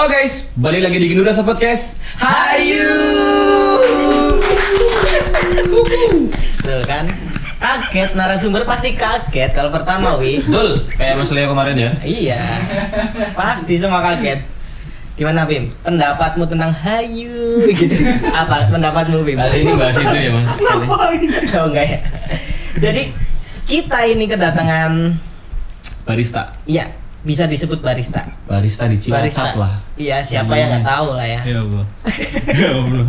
Halo guys, balik lagi di Gendurasa Podcast. Hayu. Tuh kan, kaget narasumber pasti kaget kalau pertama Betul, kayak Mas Leo kemarin ya. Iya, pasti semua kaget. Gimana Bim? Pendapatmu tentang Hayu gitu? Apa pendapatmu Bim? Kali ini bahas itu ya Mas. Oh enggak ya. Jadi kita ini kedatangan Barista. Iya, bisa disebut barista. Barista di Cilacap lah. Iya, siapa yang nggak tahu lah ya. Ya Allah. Ya Allah.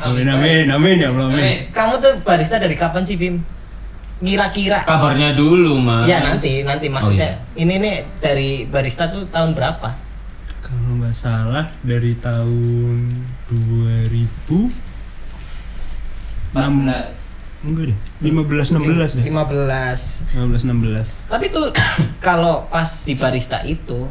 Amin ya Allah. Amin. Kamu tuh barista dari kapan sih Bim? Kira-kira? Kabarnya dulu Mas. Ya nanti maksudnya ini nih dari barista tuh tahun berapa? Kalau nggak salah dari tahun 2006. Enggak deh, 15-16 deh. 15. 15-16. Tapi tuh kalau pas di barista itu,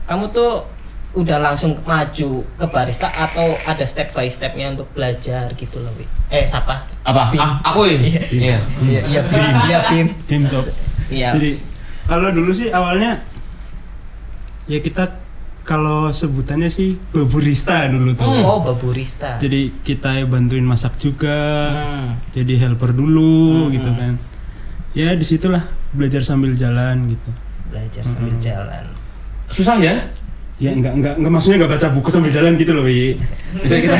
kamu tuh udah langsung maju ke barista atau ada step by stepnya untuk belajar gitu loh, Wi? Siapa? Apa? Bim. Aku ya? Iya. Iya, Bim. Iya, Bim. Tim sob. Iya. Jadi kalau dulu sih awalnya ya kita kalau sebutannya sih baburista dulu tuh. Oh, baburista. Jadi kita bantuin masak juga. Jadi helper dulu gitu kan. Ya disitulah belajar sambil jalan gitu. Belajar sambil jalan. Susah ya? Ya enggak maksudnya enggak baca buku sambil jalan gitu loh, Wi. Bisa kita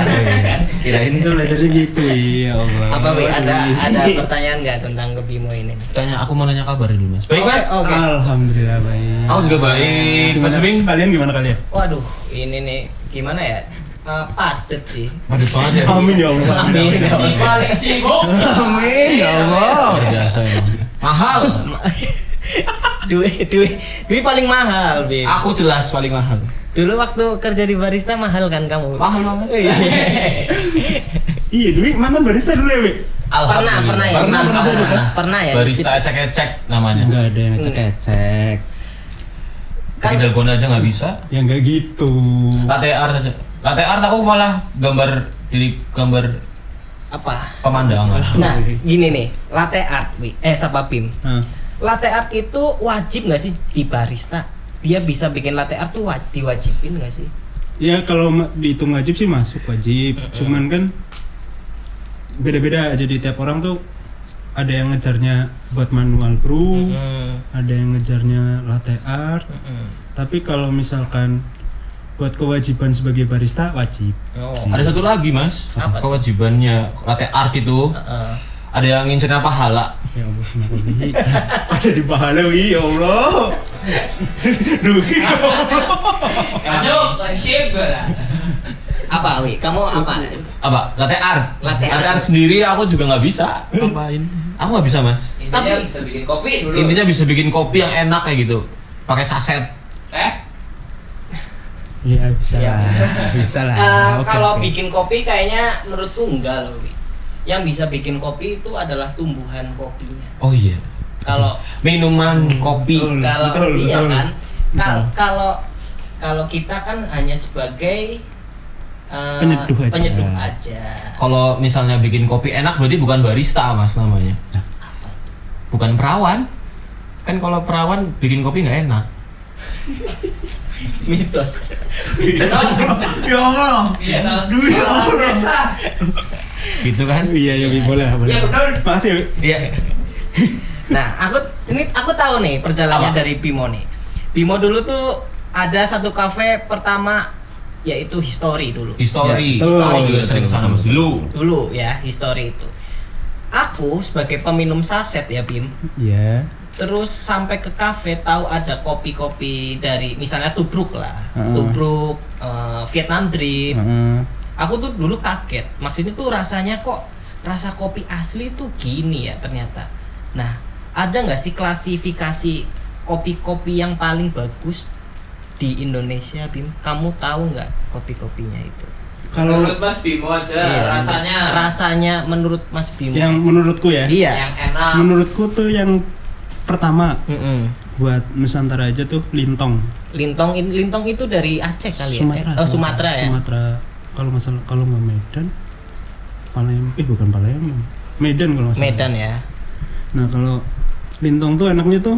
kirain Kita belajarnya gitu, Wi. Ya Allah. Apa Wi? Ada pertanyaan nggak tentang ke Bimo ini? Tanya, aku mau nanya kabar dulu Mas. Baik Mas. Oke. Alhamdulillah baik. Aku juga baik. Mas Bing. Kalian gimana kalian? Waduh, ini nih gimana ya? Padet sih. Padat banget ya. Amin ya Allah. Amin. Paling sibuk. Amin ya Allah. Luar biasa emang. Mahal. Duit paling mahal, Bim. Aku jelas paling mahal. Dulu waktu kerja di barista mahal kan kamu? Mahal banget. Iya, Dwi mantan barista dulu ya, Wi. Alhamdulillah. Pernah ya? Barista ecek-ecek namanya. Enggak ada yang ecek-ecek. Pakai dalgona aja nggak bisa. Ya enggak gitu. Latte art aja. Latte art aku malah gambar Apa? pemandangan. Nah, gini nih, latte art, siapa Bim? Nah, Latte art itu wajib nggak sih di barista? Dia bisa bikin latte art tuh diwajibin nggak sih? ya kalau dihitung wajib sih masuk wajib. Cuman kan beda-beda. Jadi tiap orang tuh ada yang ngejarnya buat manual brew, ada yang ngejarnya latte art. Tapi kalau misalkan buat kewajiban sebagai barista wajib. Oh. Ada satu lagi Mas. Apa? Kewajibannya latte art itu. Ada yang ngincernya pahala. Ya Allah, kenapa Wi? Kok jadi pahala Wi? Ya Allah. Duh, ya Allah. Masuk, Apa, Wi? Kamu apa? Apa? Latte art. Latte art. Sendiri aku juga nggak bisa. Ngapain? Aku nggak bisa Mas. Intinya bisa bikin kopi dulu. Intinya bisa bikin kopi yang enak kayak gitu. Pakai saset. Iya bisa Ya, lah. Bisa lah. Oke, Kalau oke. bikin kopi kayaknya menurutku enggak loh, Wi. Yang bisa bikin kopi itu adalah tumbuhan kopinya. Oh iya. Kalau Minuman kopi. kalau betul, iya betul. kan Betul. kalau kita kan hanya sebagai Penyeduh aja. Kalau misalnya bikin kopi enak berarti bukan barista Mas namanya. Bukan perawan. Kan kalau perawan bikin kopi nggak enak. Mitos. Ya Allah. Duh, ya Allah. Biasa. Gitu kan? Iya ya Wi, boleh boleh. Ya benar. Makasih Wi. Iya. Nah, aku tahu nih perjalanannya Apa? dari Bimo nih. Bimo dulu tuh ada satu kafe pertama yaitu History dulu. History. Ya, betul. Aku juga sering sana Mas. Dulu ya, History itu. Aku sebagai peminum saset ya, Bim. Iya. Terus sampai ke kafe tahu ada kopi-kopi dari misalnya Tubruk lah. Heeh. Tubruk, Vietnam Drip. Heeh. Aku tuh dulu kaget. Maksudnya tuh rasanya kok rasa kopi asli tuh gini ya ternyata. Nah, ada nggak sih klasifikasi kopi-kopi yang paling bagus di Indonesia, Bim? Kamu tahu nggak kopi-kopinya itu? Kalau Menurut Mas Bimo aja rasanya menurut Mas Bimo. yang menurutku ya, Iya. yang enak. menurutku tuh yang pertama Mm-mm. buat Nusantara aja tuh lintong. Lintong itu dari Aceh kali ya? Sumatera. Sumatera ya. Sumatera. Kalau nggak Medan, Palembang. Bukan Palembang. Medan kalau nggak salah. Medan ya. Nah kalau lintong tuh enaknya tuh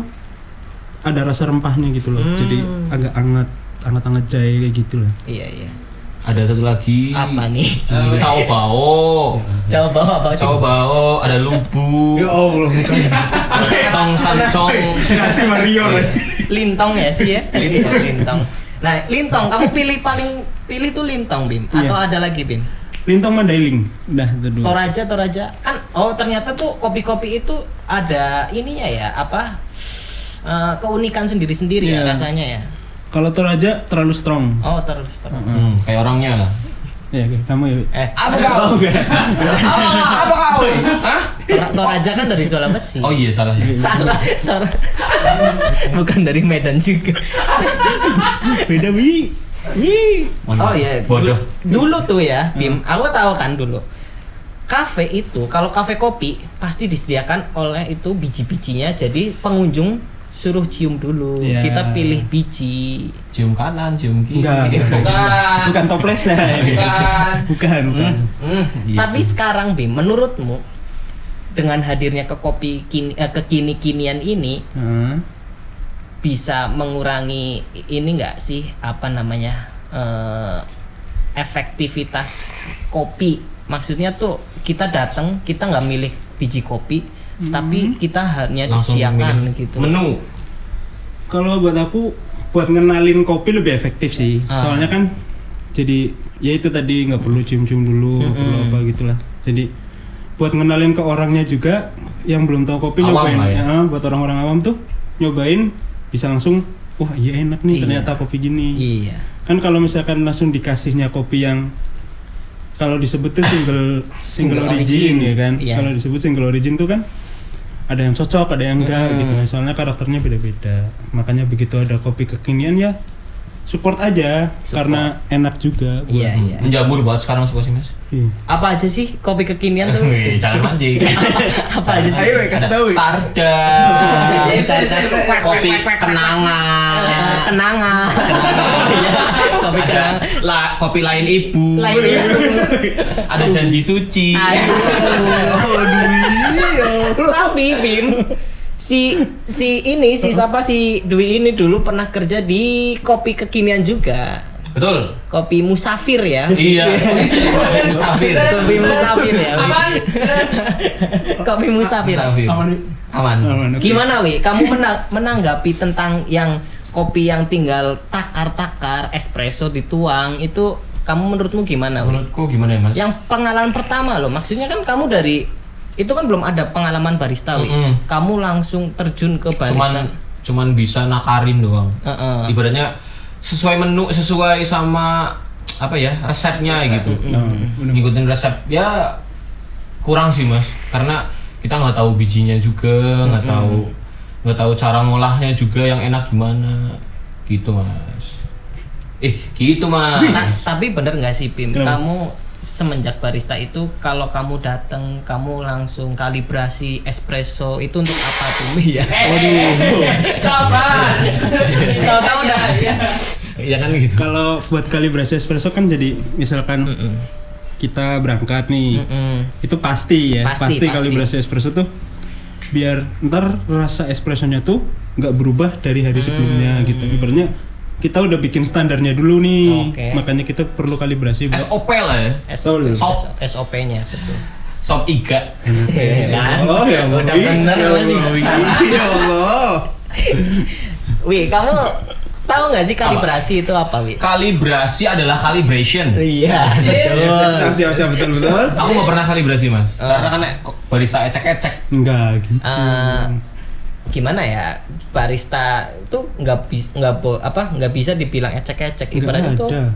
ada rasa rempahnya gitu loh. Jadi agak hangat. anget-anget jahe kayak gitu lah. Iya. Ada satu lagi. Apa nih? Cao bao. Coba apa? Cao bao, ada lubu. Ya Allah, bukan. Tong sancong. Pasti Mario lah. Lintong ya sih ya? Lintong. Nah, lintong kamu pilih tuh lintong, Bim, atau Iya. ada lagi, Bim? Lintong Mandailing. Udah itu dua. Toraja kan ternyata tuh kopi-kopi itu ada ininya ya, keunikan sendiri-sendiri ya Iya. rasanya ya. Kalau Toraja terlalu strong. Oh, terus. Kayak orangnya lah. Ya, kamu ya. Apa kau? Apa kau? Hah? Toraja kan dari Sulawesi. Oh iya salah. Salah. Bukan dari Medan juga. Beda Wi. Oh iya. Bodoh. Dulu tuh ya, Bim, aku tahu kan dulu. Kafe itu, kalau kafe kopi pasti disediakan oleh itu biji-bijinya. Jadi pengunjung suruh cium dulu. Iya. Kita pilih biji. Cium kanan, cium kiri. Enggak. Bukan. Bukan toplesnya. Bukan. Gitu. Tapi sekarang Bim, menurutmu dengan hadirnya kekini-kinian ini Heeh. bisa mengurangi ini enggak sih efektivitas kopi? Maksudnya tuh kita datang, kita nggak milih biji kopi, tapi kita hanya Langsung disediakan milih gitu. menu. Kalau buat aku buat ngenalin kopi lebih efektif sih. Soalnya kan jadi ya itu tadi nggak perlu cium-cium dulu, nggak perlu apa gitulah. Jadi buat ngenalin ke orangnya juga yang belum tahu kopi Awam nyobain. lah ya. Buat orang-orang awam tuh nyobain bisa langsung wah iya enak nih ternyata kopi gini. Iya. Kan kalau misalkan langsung dikasihnya kopi yang kalau disebut tuh single Single origin origin, ya kan. iya. Kalau disebut single origin tuh kan ada yang cocok, ada yang enggak gitu. Soalnya karakternya beda-beda. Makanya begitu ada kopi kekinian ya support aja karena enak juga. buat- Iya. Menjamur banget sekarang suka sih mas. Iya. Apa aja sih kopi kekinian tuh? Wih, jangan mancing. Apa aja sih? Ada Stardust, kopi kenangan, Kenangan. Iya, kopi ada kenangan. kopi lain ibu, Lain ibu. ada janji suci. Tapi Bim, si siapa si Dwi ini dulu pernah kerja di kopi kekinian juga. Betul. Kopi Musafir ya. Iya. Kopi musafir. Kopi Musafir ya. Wi. Apaan? Kopi Musafir. Musafir. Aman. Aman, oke. Gimana Wi? Kamu menanggapi tentang yang kopi yang tinggal takar-takar espresso dituang itu kamu menurutmu gimana Wi? Menurutku gimana ya mas? Yang pengalaman pertama loh, maksudnya kan kamu dari itu kan belum ada pengalaman barista Wi. Kamu langsung terjun ke barista. Cuman bisa nakarin doang. Heeh. Ibaratnya sesuai menu, sesuai sama apa ya resepnya gitu. Ngikutin resep ya kurang sih mas, karena kita nggak tahu bijinya juga, nggak tahu cara ngolahnya juga yang enak gimana gitu mas. Gitu mas. Tapi bener nggak sih Bim? Kenapa? Kamu semenjak barista itu kalau kamu datang kamu langsung kalibrasi espresso itu untuk apa Bim? Ya. Sabar. Tahu-tahu dah. Ya kan gitu. Kalau buat kalibrasi espresso kan jadi misalkan kita berangkat nih. Itu pasti ya, Pasti. kalibrasi espresso tuh biar ntar rasa espressonya tuh nggak berubah dari hari sebelumnya gitu. Ibaratnya kita udah bikin standarnya dulu nih. Oke. Makanya kita perlu kalibrasi buat SOP lah ya. SOP-nya betul. Sop iga. Kan? Oh ya Allah. Udah bener Ya masih. Allah. Ya Allah. Wih, kamu tahu nggak sih kalibrasi itu apa, Wi? Kalibrasi adalah calibration. Iya, betul. Siap betul. Aku nggak pernah kalibrasi mas, karena kan barista ecek-ecek. Enggak gitu. Gimana ya, barista tuh nggak bisa dibilang ecek-ecek. Ibaratnya tuh ada.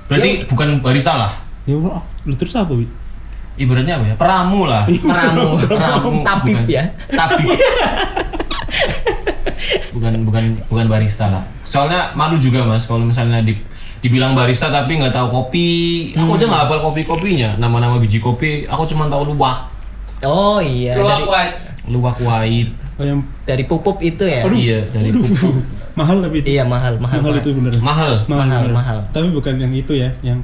Berarti bukan barista lah. Ya Allah, lu terus apa, Wi? Ibaratnya apa ya? Peramu lah. peramu, tabib bukan. ya. Tabib. bukan barista lah. Soalnya malu juga mas kalau misalnya dibilang barista tapi nggak tahu kopi. Aku aja nggak hafal kopinya, nama-nama biji kopi. Aku cuma tahu luwak, Oh iya, luwak white. Oh yang dari pupuk itu ya. Iya dari pupuk. mahal tapi itu. Iya mahal. itu bener. Mahal. Mahal. Tapi bukan yang itu ya, yang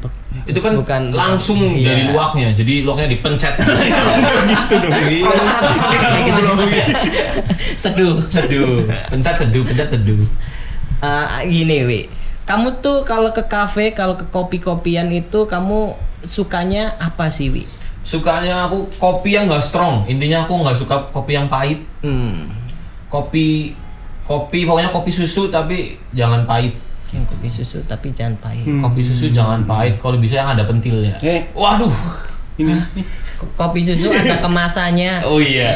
Itu kan Bukan- langsung iya. dari luwaknya. Jadi luwaknya dipencet. gitu dong. Seduh. Seduh. Pencet seduh. Gini Wi, Kamu tuh kalau ke kafe, kalau ke kopi-kopian itu kamu sukanya apa sih, Wi? Sukanya aku kopi yang nggak strong. Intinya aku nggak suka kopi yang pahit. Kopi pokoknya kopi susu tapi jangan pahit. Yang kopi susu tapi jangan pahit. Kopi susu jangan pahit. Kalau bisa yang ada pentilnya. Waduh. Ini Kopi susu ada kemasannya. Oh iya.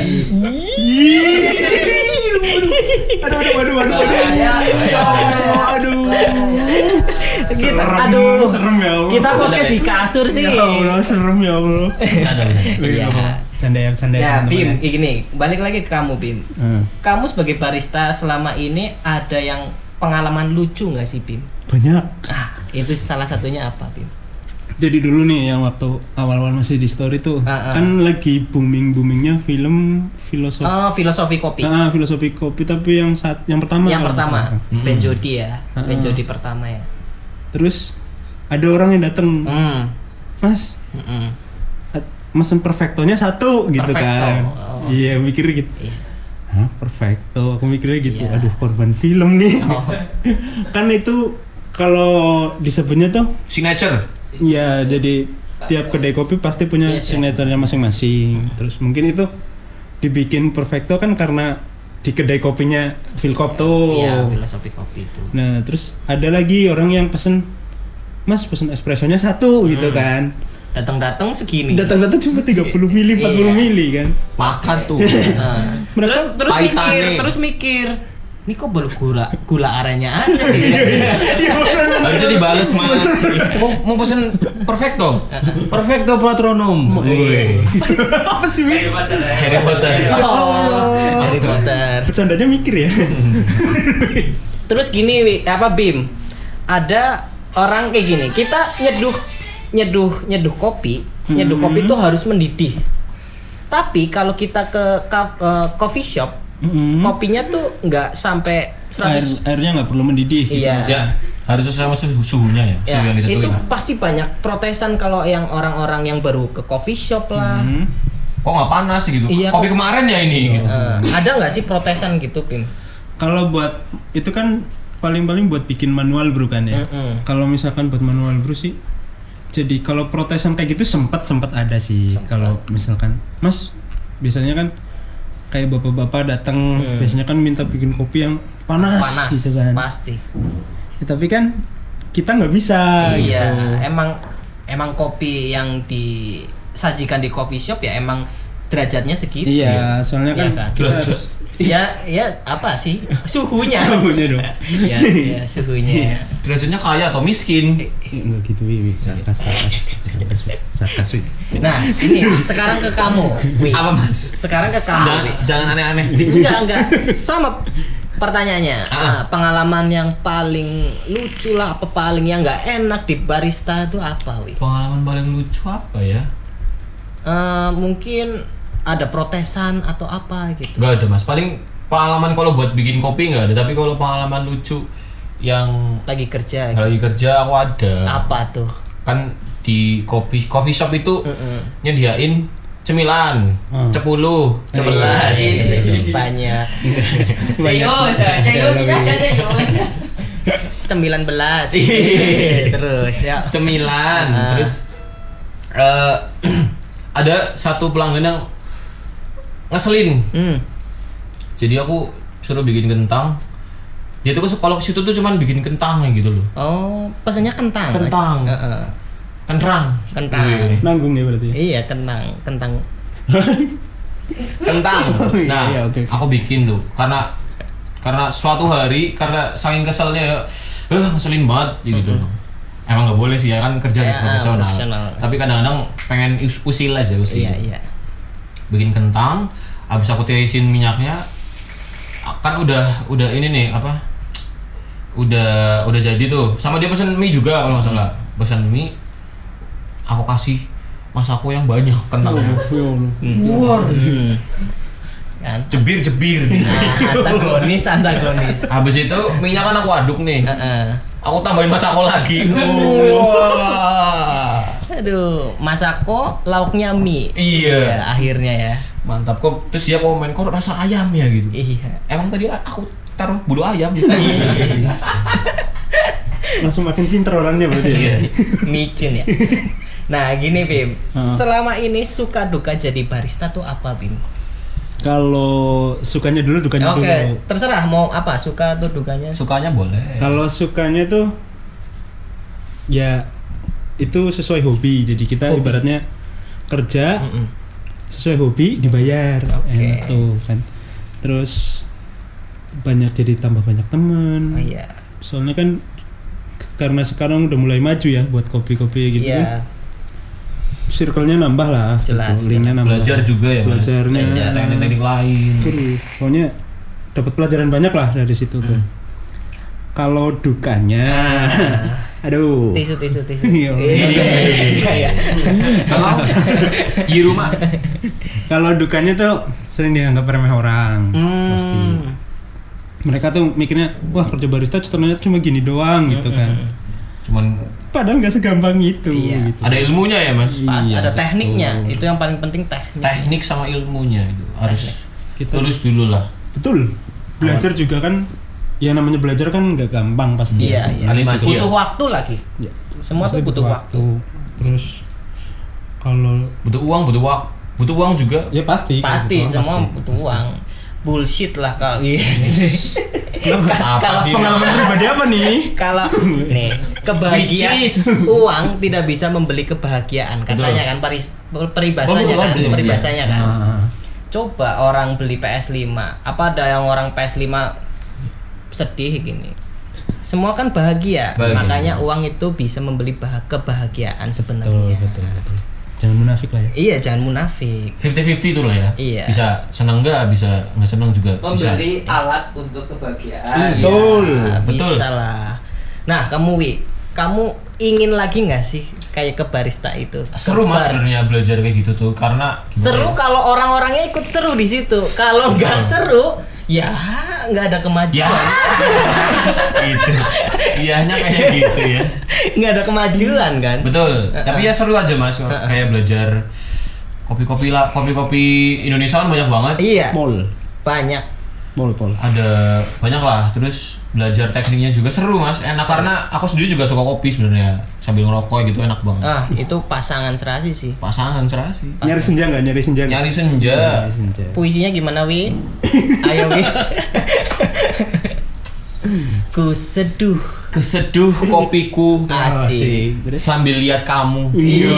Kita, serem ya Allah. Kita podcast di kasur sih. Ya Allah, serem ya Allah. Iya. Canda ya. Ya, Bim, gini, balik lagi ke kamu, Bim. Kamu sebagai barista selama ini ada yang pengalaman lucu nggak sih, Bim? Banyak. Itu salah satunya apa, Bim? Jadi dulu nih yang waktu awal-awal masih di story tuh kan lagi boomingnya film filosofi. Oh, filosofi kopi. Filosofi kopi tapi yang pertama. Yang pertama, Ben Jody ya. Ben Jody pertama ya. Terus ada orang yang datang, Mas, mesen perfectonya 1 gitu Perfecto. kan. Oh. Iya mikirnya gitu. Iya. Hah, perfecto. Aku mikirnya gitu. Iya. Aduh, korban film nih. Oh. Kan itu kalau disebutnya tuh Signature. ya jadi tiap kedai kopi pasti punya signature-nya masing-masing. Terus mungkin itu dibikin perfecto kan karena di kedai kopinya Philcop tuh. Iya, filosofi kopi itu. Nah, terus ada lagi orang yang pesen, Mas pesen espressonya 1 gitu kan. Datang-datang segini. Datang-datang cuma 30 mili, 40 mili kan. Makan tuh. Mereka Terus mikir, ini kok baru gula arennya aja nih. Harusnya dibales Mas. Mau pesen perfecto. Perfecto patronom. apa sih, Wi? Harry Potter. Harry Potter. Bercandanya mikir ya. Terus gini, Bim? Ada orang kayak gini. Kita nyeduh kopi. Nyeduh kopi itu harus mendidih. Tapi kalau kita ke coffee shop, kopinya tuh nggak sampai 100. Airnya nggak perlu mendidih. Iya. Ya, harus sesuai sama suhunya ya. Ya, Suhu yang ditentuin. itu pasti banyak protesan kalau yang orang-orang yang baru ke coffee shop lah. Kok nggak panas gitu? Iya, Kopi kemarin ya ini. Gitu. Ada nggak sih protesan gitu, Pim? Kalau buat itu kan paling-paling buat bikin manual brew kan ya. Kalau misalkan buat manual brew sih, jadi kalau protesan kayak gitu sempat ada sih. Kalau misalkan, Mas, biasanya kan kayak bapak-bapak datang biasanya kan minta bikin kopi yang panas gitu kan. Pasti. Ya, tapi kan kita nggak bisa. Iya, gitu. emang kopi yang disajikan di coffee shop ya emang derajatnya segitu. Iya, soalnya Iya kan kan? kita harus ya apa sih suhunya? suhunya dong. ya suhunya. Derajatnya kaya atau miskin? Enggak gitu, Wi. Sarkas, Wi. Nah, ini sekarang ke kamu, Wi. Apa Mas? Sekarang ke kamu, Wi. Jangan aneh-aneh. Enggak. Sama pertanyaannya. Pengalaman yang paling lucu lah, apa paling yang nggak enak di barista itu apa, Wi? Pengalaman paling lucu apa ya? Mungkin ada protesan atau apa gitu. Gak ada Mas. Paling pengalaman kalau buat bikin kopi nggak ada. Tapi kalau pengalaman lucu yang Lagi kerja. Gitu. lagi kerja aku ada. Apa tuh? Kan di coffee shop itu nyediain cemilan 10, 11. Banyak. Cemilan belas. Terus ya. Cemilan. Terus ada satu pelanggan yang ngeselin. Jadi aku suruh bikin kentang. Dia tuh kalau situ tuh cuman bikin kentang gitu loh. Oh, pesannya kentang. Kentang. Kentang. Nanggung nih berarti. Iya, kentang. Kentang. Nah, Iya, oke. aku bikin tuh karena suatu hari karena saking keselnya ya, ngeselin banget gitu. Emang nggak boleh sih ya kan kerja profesional. Tapi kadang-kadang pengen usil aja. Iya. Bikin kentang, habis aku tirisin minyaknya, kan udah ini nih apa? Udah jadi tuh. Sama dia pesan mie juga kalau nggak salah. Pesan mie, aku kasih mas aku yang banyak kentangnya. Kan? Jebir. Antagonis. Habis itu minyak kan aku aduk nih. Aku tambahin masako lagi. Aduh, masako lauknya mie. Iya. Akhirnya ya. Mantap kok. Terus dia komen kok rasa ayam ya gitu. Iya. Emang tadi aku taruh bulu ayam gitu. langsung makin pinter orangnya berarti ya. Micin ya. Nah gini Bim, selama ini suka duka jadi barista tuh apa Bim? Kalau sukanya dulu, dukanya Oke, dulu. terserah mau apa, suka atau dukanya. Sukanya boleh. Kalau sukanya tuh ya itu sesuai hobi. Jadi kita ibaratnya kerja sesuai hobi dibayar. Enak tuh kan. Terus banyak, jadi tambah banyak teman. Oh iya. Soalnya kan karena sekarang udah mulai maju ya buat kopi-kopi gitu kan. Circle-nya nambah lah, Jelas, gitu. Link-nya nambah. Belajar juga ya, Mas. Belajarnya. Teknik-teknik lain. Pokoknya dapat pelajaran banyak lah dari situ tuh. Kalau dukanya, aduh. Tisu. Iya. Iya. Kalau di rumah Kalau dukanya tuh sering dianggap remeh orang, pasti. Mereka tuh mikirnya, wah kerja barista ternyata cuma gini doang gitu kan. cuman Padahal nggak segampang itu. Iya. Gitu. ada ilmunya ya, Mas. Pas Iya, ada betul. tekniknya, itu yang paling penting teknik. Teknik sama ilmunya itu harus Kita tulus dulu lah. betul. Belajar juga kan, ya namanya belajar kan nggak gampang pasti. Iya. Alimadi Butuh ya. waktu lagi. Ya, Semua tuh pasti butuh waktu. Terus kalau Butuh uang juga. ya pasti Pasti kalau semua pasti, butuh pasti. uang. Bullshit lah kalau Apa sih? Pengalaman pribadi apa nih? kalau nih kebahagiaan Which is? uang tidak bisa membeli kebahagiaan katanya kan peribahasanya Betul, kan betul, peribahasanya kan. Nah, Coba orang beli PS5, apa ada yang orang PS5 sedih gini? Semua kan bahagia. Bahagia. Makanya uang itu bisa membeli kebahagiaan sebenarnya. betul. Jangan munafik lah ya. Iya, jangan munafik. 50-50 itu lah ya. Iya. Bisa senang nggak senang juga bisa. Membeli alat untuk kebahagiaan. Iya, betul. bisa lah. Nah, kamu kamu ingin lagi nggak sih kayak ke barista itu? Seru Mas sebenarnya belajar kayak gitu tuh karena gimana Seru ya? kalau orang-orangnya ikut seru di situ. Kalau nggak seru, ya nggak ada Ya. kemajuan. Gitu. Iyanya kayak gitu ya. Nggak ada kemajuan kan? Betul. Tapi ya seru aja Mas kayak belajar kopi-kopi Indonesia kan banyak banget. Iya. Pol. Banyak. Pol. Ada banyak lah, terus belajar tekniknya juga seru Mas. Enak karena aku sendiri juga suka kopi sebenarnya. Sambil ngerokok gitu enak banget. Itu pasangan serasi sih. Pasangan serasi. Nyari senja nggak? Nyari senja. Nyari senja. Puisinya gimana Wi? Ayo Wi. Ku seduh Keseduh kopiku asik. sambil lihat kamu. Iya.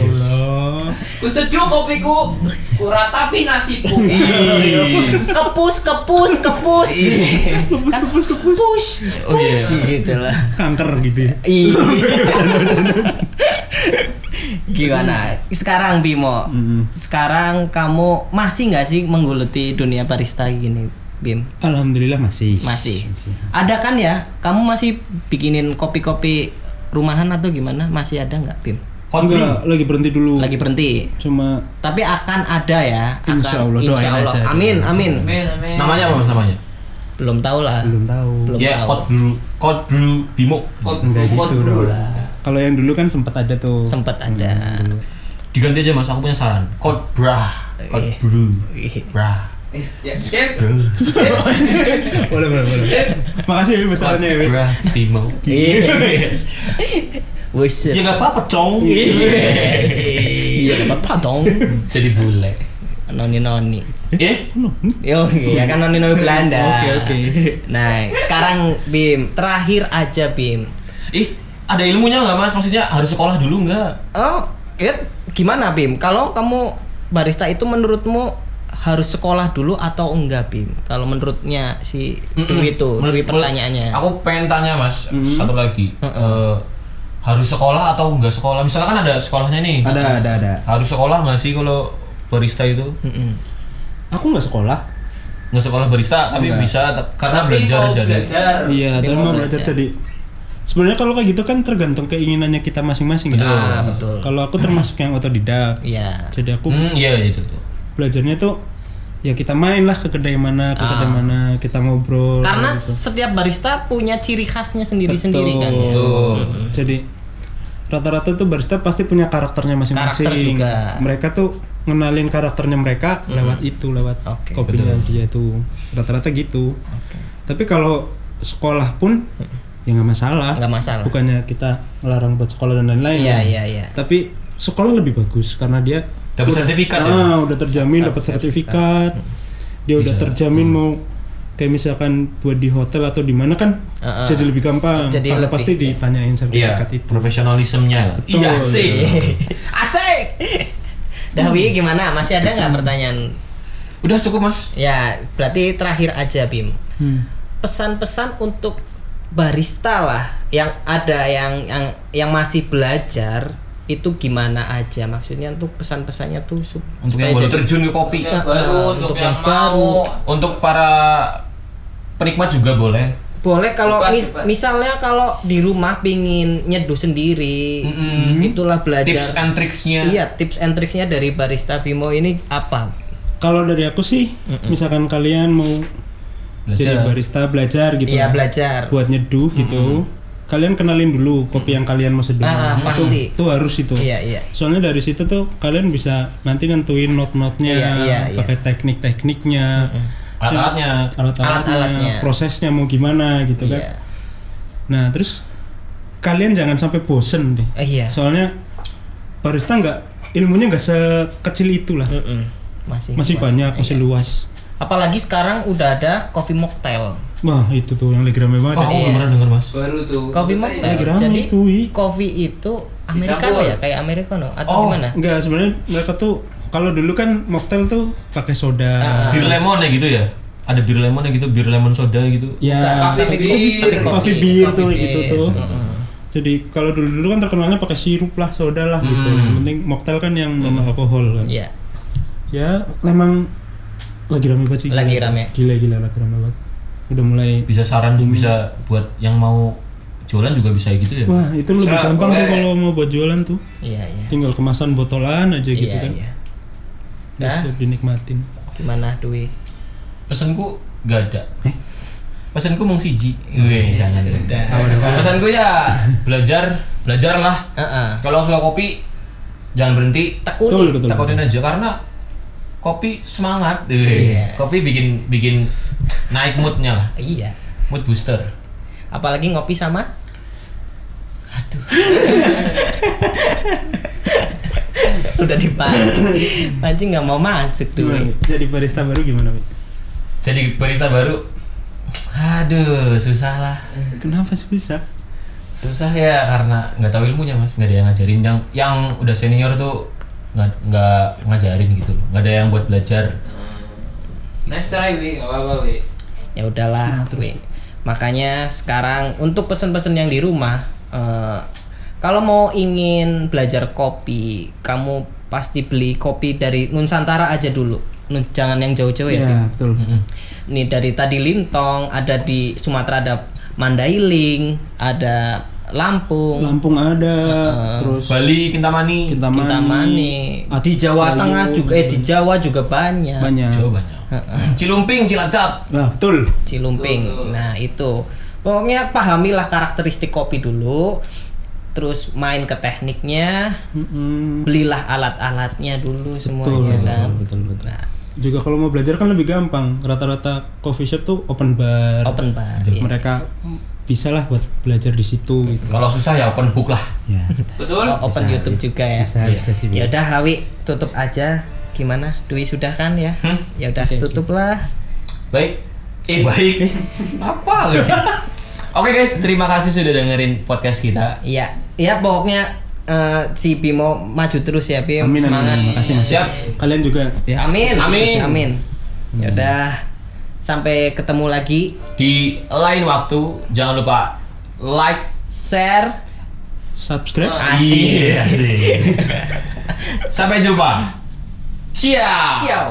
Allah. Ku seduh kopiku, ku ratapi nasiku. Kepus. Push. Oh iya. Gitu lah. Kanker gitu ya. Iya. Gimana? Sekarang Bimo. Sekarang kamu masih nggak sih menggeluti dunia barista gini, Bim? Alhamdulillah masih. Masih. Ada kan ya? Kamu masih bikinin kopi-kopi rumahan atau gimana? Masih ada nggak, Bim? Enggak, lagi berhenti dulu. Lagi berhenti. Cuma Tapi akan ada ya. Insya Allah, doain Insya Allah. aja. Amin. Amin. Namanya apa Mas namanya? Belum tahu lah. belum tahu. Belum Ya, tahu. Code Brew Bimo. Enggak gitu dong. Kalau yang dulu kan sempat ada tuh. Sempat ada. Diganti aja Mas, aku punya saran. Code Bra. Code Brew. Bra. Ya, Chef. Bro. boleh. Makasih ya buat sarannya ya. Code Bra Bimo. Wes. Ya enggak apa-apa, Cong. Iya, apa dong? Jadi bule. Noni. Yo, ya kan noni Belanda. Oke. Nah, sekarang Bim, terakhir aja Bim. Ada ilmunya nggak Mas? Maksudnya harus sekolah dulu nggak? Oh, gimana Bim? Kalau kamu barista itu menurutmu harus sekolah dulu atau enggak Bim? Kalau menurutnya si Dwi itu, Dwi pertanyaannya. Aku pengen tanya Mas, satu lagi. Harus sekolah atau enggak sekolah? Misalnya kan ada sekolahnya nih. Ada. Harus sekolah nggak sih kalau barista itu? Aku nggak sekolah. Nggak sekolah barista, tapi Enggak. bisa karena Tapi belajar mau dari. belajar. Iya, Dia tapi mau mau belajar belajar. tadi. Sebenarnya kalau kayak gitu kan tergantung keinginannya kita masing-masing. Betul. Ya. Betul. Kalau aku termasuk yang otodidak. Iya. Jadi aku Iya itu tuh. belajarnya tuh ya kita main lah ke kedai mana, kita ngobrol. Karena gitu. setiap barista punya ciri khasnya sendiri-sendiri kan ya. Betul. Jadi rata-rata tuh barista pasti punya karakternya masing-masing. Karakter juga. Mereka tuh ngenalin karakternya mereka lewat itu, lewat Oke, kopinya dia tuh. Rata-rata gitu. Tapi kalau sekolah pun ya nggak masalah. Nggak masalah. Bukannya kita ngelarang buat sekolah dan lain-lain. Iya. Tapi sekolah lebih bagus karena dia Dapat sertifikat ya? udah terjamin dapat sertifikat. Dia udah terjamin mau kayak misalkan buat di hotel atau di mana kan jadi lebih gampang. Jadi karena lebih, pasti ditanyain sertifikat itu. Profesionalismenya lah. Betul. Iya sih. Asik. Dawi gimana? Masih ada nggak pertanyaan? Udah cukup mas. Ya, berarti terakhir aja Bim. Pesan-pesan untuk barista lah yang ada yang masih belajar itu gimana aja? Maksudnya untuk pesan-pesannya tuh Untuk yang baru terjun ke kopi. untuk yang baru. Untuk para penikmat juga boleh. Boleh kalau Bebas. misalnya kalau di rumah pingin nyeduh sendiri, itulah belajar. Tips and tricksnya. Iya, tips and tricksnya dari barista Bimo ini apa? Kalau dari aku sih, misalkan kalian mau jadi barista belajar gitu Iya, lah, belajar. buat nyeduh gitu, kalian kenalin dulu kopi yang kalian mau seduh. Pasti. Itu harus itu. Iya. Soalnya dari situ tuh kalian bisa nanti nentuin not-notnya, Iya. pakai teknik-tekniknya, Alat-alatnya. prosesnya mau gimana gitu kan. Iya. Nah terus kalian jangan sampai bosen deh. Iya. Soalnya barista ilmunya nggak sekecil itulah. Masih banyak, masih luas. Apalagi sekarang udah ada coffee mocktail. Wah itu tuh yang lagi rame banget. Aku belum pernah denger mas. Baru tuh. Coffee mocktail. Lagi rame Jadi itu, coffee itu americano Dicampur. ya, kayak americano atau gimana? Enggak, sebenarnya mereka tuh kalau dulu kan mocktail tuh pakai soda. Bir lemon ya gitu ya? Ada bir lemon ya gitu, bir lemon soda gitu. Ya, Coffee tapi beer. itu bisa coffee beer tuh gitu tuh. Jadi kalau dulu kan terkenalnya pakai sirup lah, soda lah gitu. Yang penting mocktail kan yang non alkohol kan. Iya. Ya, memang lagi rame banget sih. Lagi rame. Gila lagi rame banget. Udah mulai. Bisa saran tuh bisa buat yang mau jualan juga bisa gitu ya? Wah, itu lebih Bisa, gampang tuh boleh. kalau mau buat jualan tuh. Iya. Tinggal kemasan botolan aja gitu kan. Iya. Bisa dinikmatin. Gimana Dwi? Pesanku gak ada. Pesanku mung siji. Weh, jangan. Pesanku ya belajarlah. Kalau suka kopi jangan berhenti, Betul. tekunin aja karena kopi semangat. Yes. Kopi bikin naik moodnya lah. Iya. Mood booster. Apalagi ngopi sama udah dipancing nggak mau masuk Gimana, Dwi. Mi? Jadi barista baru gimana, Mi? Jadi barista baru, aduh susah lah. Kenapa sih bisa? Susah ya karena nggak tahu ilmunya mas, nggak ada yang ngajarin. Yang udah senior tuh nggak ngajarin gitu loh, nggak ada yang buat belajar. Nice try, Wi. Gak apa-apa, Wi. Ya udahlah Dwi. Makanya sekarang untuk pesen-pesen yang di rumah, kalau mau ingin belajar kopi, kamu pasti beli kopi dari Nusantara aja dulu. Jangan yang jauh-jauh ya. Ya, betul. Nih dari tadi Lintong, ada di Sumatera ada Mandailing, ada Lampung ada, terus Bali, Kintamani, Kintamani. At- Di Jawa Lalu- Tengah juga di Jawa juga banyak. Jawa banyak. Cilumping, Cilacap. Nah, betul. Cilumping. Nah, itu. Pokoknya pahamilah karakteristik kopi dulu. Terus main ke tekniknya, belilah alat-alatnya dulu semuanya kan. Betul. Nah, Juga kalau mau belajar kan lebih gampang. Rata-rata coffee shop tuh open bar. open bar. Iya. Mereka bisa lah buat belajar di situ gitu. Kalau susah ya open book lah. Ya. Betul? Open YouTube juga ya. Bisa sih. Ya udah Lawi, tutup aja. Gimana? Dwi sudah kan ya? Ya udah tutup lah. Baik. Baik. Apa lagi? Oke guys, terima kasih sudah dengerin podcast kita. Iya. Ya pokoknya si Bimo maju terus ya Bim. Amin. Semangat. Makasih Mas. Siap. Kalian juga ya. Amin. Ya udah. Sampai ketemu lagi. Di lain waktu, jangan lupa like, Share. Subscribe. Asik. Sampai jumpa. Ciao. Ciao.